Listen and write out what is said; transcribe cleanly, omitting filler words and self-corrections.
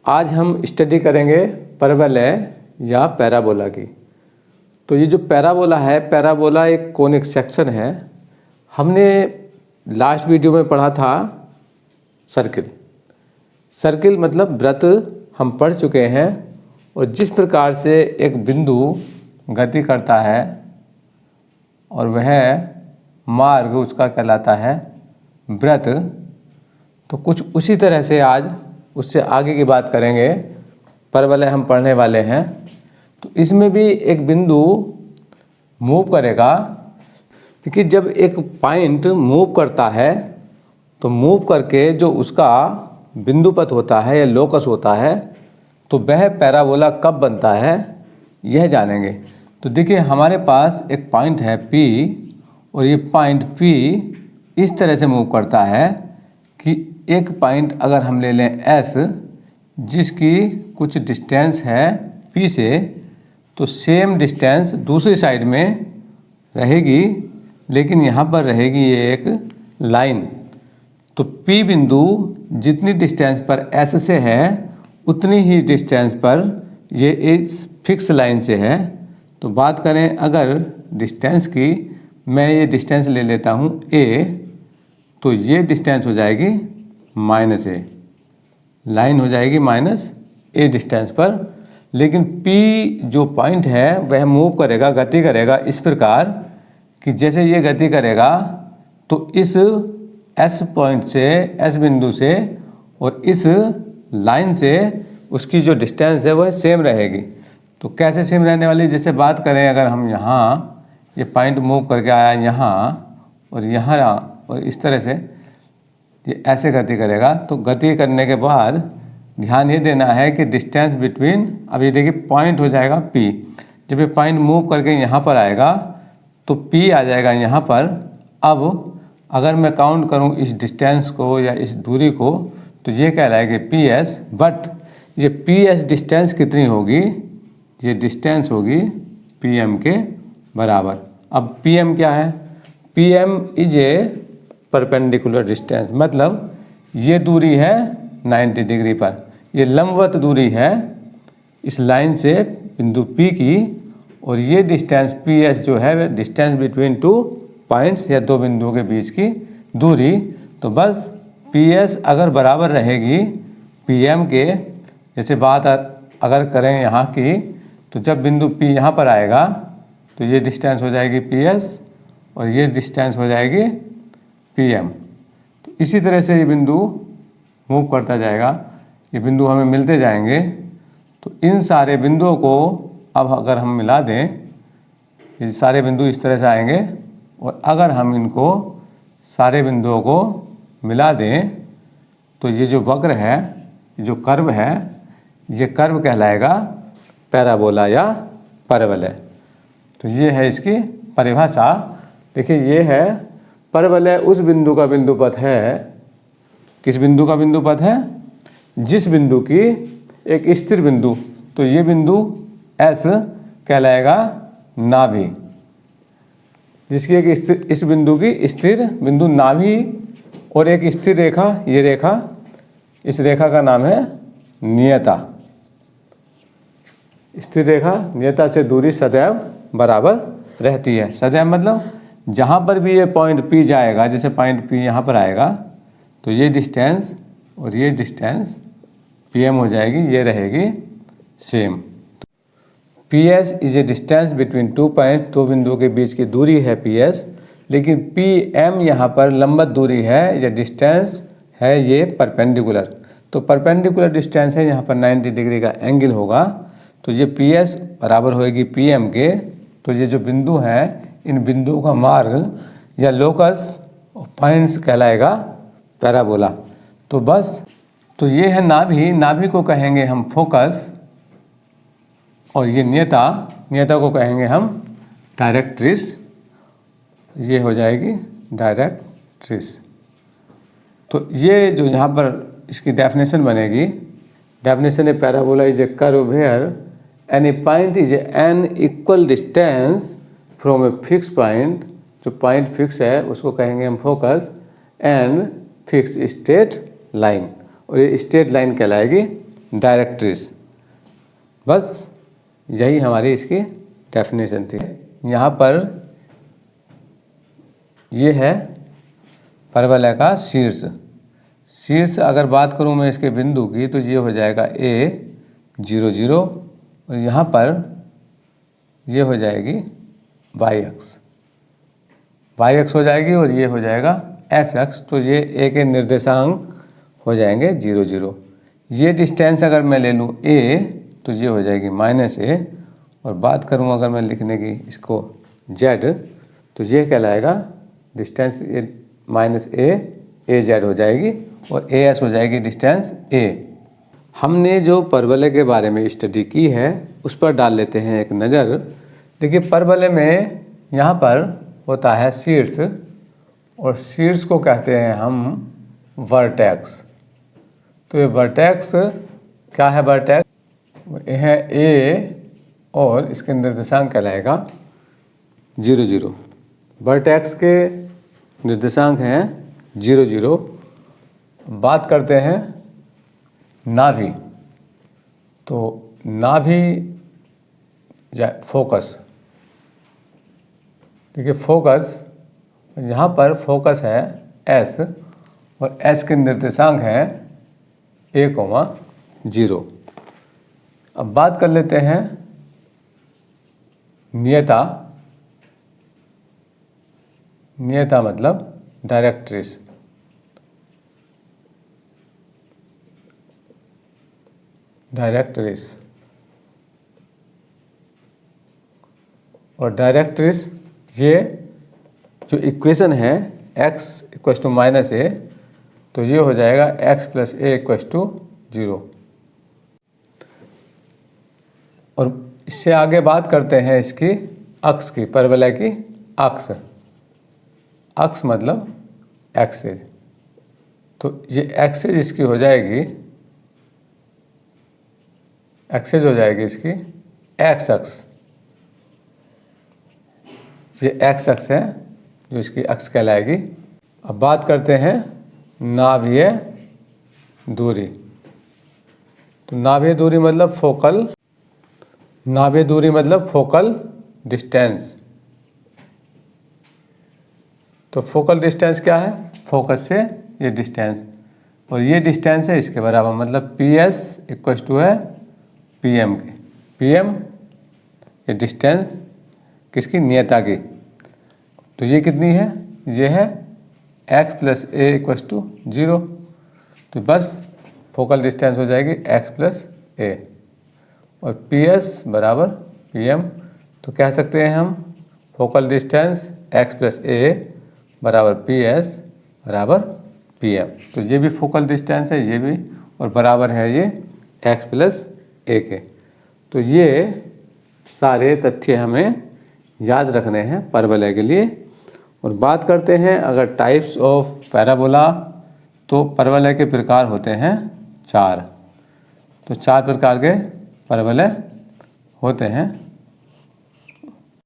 आज हम स्टडी करेंगे परवलय या पैराबोला की। तो ये जो पैराबोला है, पैराबोला एक कोनिक सेक्शन है। हमने लास्ट वीडियो में पढ़ा था सर्किल। सर्किल मतलब वृत्त हम पढ़ चुके हैं। और जिस प्रकार से एक बिंदु गति करता है और वह मार्ग उसका कहलाता है वृत्त, तो कुछ उसी तरह से आज उससे आगे की बात करेंगे। परवलय हम पढ़ने वाले हैं। तो इसमें भी एक बिंदु मूव करेगा, क्योंकि जब एक पॉइंट मूव करता है तो मूव करके जो उसका बिंदुपथ होता है या लोकस होता है, तो वह पैराबोला कब बनता है यह जानेंगे। तो देखिए, हमारे पास एक पॉइंट है P, और ये पॉइंट P इस तरह से मूव करता है कि एक पॉइंट अगर हम ले लें S, जिसकी कुछ डिस्टेंस है P से, तो सेम डिस्टेंस दूसरी साइड में रहेगी, लेकिन यहाँ पर रहेगी ये एक लाइन। तो P बिंदु जितनी डिस्टेंस पर S से है उतनी ही डिस्टेंस पर ये इस फिक्स लाइन से है। तो बात करें अगर डिस्टेंस की, मैं ये डिस्टेंस ले लेता हूँ A, तो ये डिस्टेंस हो जाएगी -A, लाइन हो जाएगी -A डिस्टेंस पर। लेकिन P जो पॉइंट है वह मूव करेगा, गति करेगा इस प्रकार कि जैसे ये गति करेगा तो इस S पॉइंट से, S बिंदु से और इस लाइन से उसकी जो डिस्टेंस है वह सेम रहेगी। तो कैसे सेम रहने वाली, जैसे बात करें अगर हम यहाँ ये पॉइंट मूव करके आया यहाँ और यहाँ और इस तरह से ये ऐसे गति करेगा, तो गति करने के बाद ध्यान ये देना है कि डिस्टेंस बिटवीन, अब ये देखिए पॉइंट हो जाएगा P। जब ये पॉइंट मूव करके यहाँ पर आएगा तो P आ जाएगा यहाँ पर। अब अगर मैं काउंट करूँ इस डिस्टेंस को या इस दूरी को, तो ये कहलाएगी PS। बट ये PS डिस्टेंस कितनी होगी, ये डिस्टेंस होगी PM के बराबर। अब PM क्या है, PM is a perpendicular distance, मतलब ये दूरी है 90 डिग्री पर, ये लंबवत दूरी है इस लाइन से बिंदु P की, और ये डिस्टेंस PS जो है डिस्टेंस बिटवीन टू पॉइंट्स या दो बिंदुओं के बीच की दूरी। तो बस PS अगर बराबर रहेगी PM के, जैसे बात अगर करें यहाँ की, तो जब बिंदु P यहाँ पर आएगा तो ये डिस्टेंस हो जाएगी PS और ये डिस्टेंस हो जाएगी PM। तो इसी तरह से ये बिंदु मूव करता जाएगा, ये बिंदु हमें मिलते जाएंगे। तो इन सारे बिंदुओं को अब अगर हम मिला दें, ये सारे बिंदु इस तरह से आएंगे, और अगर हम इनको सारे बिंदुओं को मिला दें तो ये जो वक्र है, जो कर्व है, ये कर्व कहलाएगा पैराबोला या परवलय। तो ये है इसकी परिभाषा। देखिए, ये है परवलय उस बिंदु का बिंदुपथ है, किस बिंदु का बिंदुपथ है, जिस बिंदु की एक स्थिर बिंदु, तो ये बिंदु S कहलाएगा नाभि, जिसकी एक स्थिर, इस बिंदु की स्थिर बिंदु नाभि, और एक स्थिर रेखा, ये रेखा, इस रेखा का नाम है नियता। स्थिर रेखा नियता से दूरी सदैव बराबर रहती है। सदैव मतलब जहाँ पर भी ये पॉइंट P जाएगा, जैसे पॉइंट P यहाँ पर आएगा, तो ये डिस्टेंस और ये डिस्टेंस PM हो जाएगी, ये रहेगी same. PS is a distance between two points, दो बिंदुओं के बीच की दूरी है PS, लेकिन PM यहाँ पर लंबवत दूरी है, ये डिस्टेंस है ये परपेंडिकुलर। तो परपेंडिकुलर डिस्टेंस है, यहाँ पर 90 डिग्री का एंगल होगा। तो ये PS बराबर होएगी PM के। तो ये जो बिंदु हैं, इन बिंदुओं का मार्ग या लोकस पॉइंट्स कहलाएगा पैराबोला। तो बस, तो ये है नाभि, नाभि को कहेंगे हम फोकस, और ये नियता, नियता को कहेंगे हम डायरेक्ट्रिस, ये हो जाएगी डायरेक्ट्रिस। तो ये जो यहाँ पर इसकी डेफिनेशन बनेगी, डेफिनेशन है parabola is a curve where any point is an equal distance from a fix point, जो पॉइंट फिक्स है उसको कहेंगे हम focus, and fix straight line, और ये स्ट्रेट लाइन कहलाएगी डायरेक्ट्रिस। बस यही हमारी इसकी डेफिनेशन थी। यहाँ पर ये है परवलय का शीर्ष। शीर्ष अगर बात करूँ मैं इसके बिंदु की तो ये हो जाएगा A 0 0 और यहाँ पर ये हो जाएगी y अक्ष हो जाएगी और ये हो जाएगा x अक्ष। तो ये A के निर्देशांक हो जाएंगे 0 0। ये डिस्टेंस अगर मैं ले लूँ A तो ये हो जाएगी -a और बात करूँ अगर मैं लिखने की इसको z तो ये कहलाएगा डिस्टेंस -a हो जाएगी और as हो जाएगी डिस्टेंस a। हमने जो परवलय के बारे में स्टडी की है उस पर डाल लेते हैं एक नज़र। देखिए परवलय में यहाँ पर होता है शीर्ष और शीर्ष को कहते हैं हम वर्टेक्स। तो ये वर्टेक्स क्या है? वर्टेक्स है A और इसके निर्देशांक कहलाएगा 0 0। वर्टेक्स के निर्देशांक हैं 0 0। बात करते हैं नाभि। तो नाभि या फोकस, देखिए फोकस, यहाँ पर फोकस है S और S के निर्देशांक हैं A, 0। अब बात कर लेते हैं नियता। नियता मतलब डायरेक्ट्रिस। डायरेक्ट्रिस और डायरेक्ट्रिस ये जो इक्वेशन है x = -a तो ये हो जाएगा x + a = 0। और इससे आगे बात करते हैं इसकी अक्ष की, परवलय की अक्ष। अक्ष मतलब एक्सेस। तो ये एक्सेस इसकी हो जाएगी, एक्सेस हो जाएगी इसकी एक्स अक्ष। ये एक्स अक्ष है जो इसकी अक्ष कहलाएगी। अब बात करते हैं नाभीय दूरी। तो नाभीय दूरी मतलब फोकल, नाभीय दूरी मतलब फोकल डिस्टेंस। तो फोकल डिस्टेंस क्या है? फोकस से ये डिस्टेंस और ये डिस्टेंस है इसके बराबर, मतलब PS = है PM के। PM ये डिस्टेंस किसकी? नियता की। तो ये कितनी है? ये है x + a = 0। तो बस फोकल डिस्टेंस हो जाएगी x + a और PS = PM। तो कह सकते हैं हम focal distance x + a = PS = PM। तो ये भी फोकल डिस्टेंस है, ये भी, और बराबर है ये x + a के। तो ये सारे तथ्य हमें याद रखने हैं परवलय के लिए। और बात करते हैं अगर टाइप्स ऑफ पैराबोला, तो परवलय के प्रकार होते हैं 4। तो 4 प्रकार के परवलय होते हैं।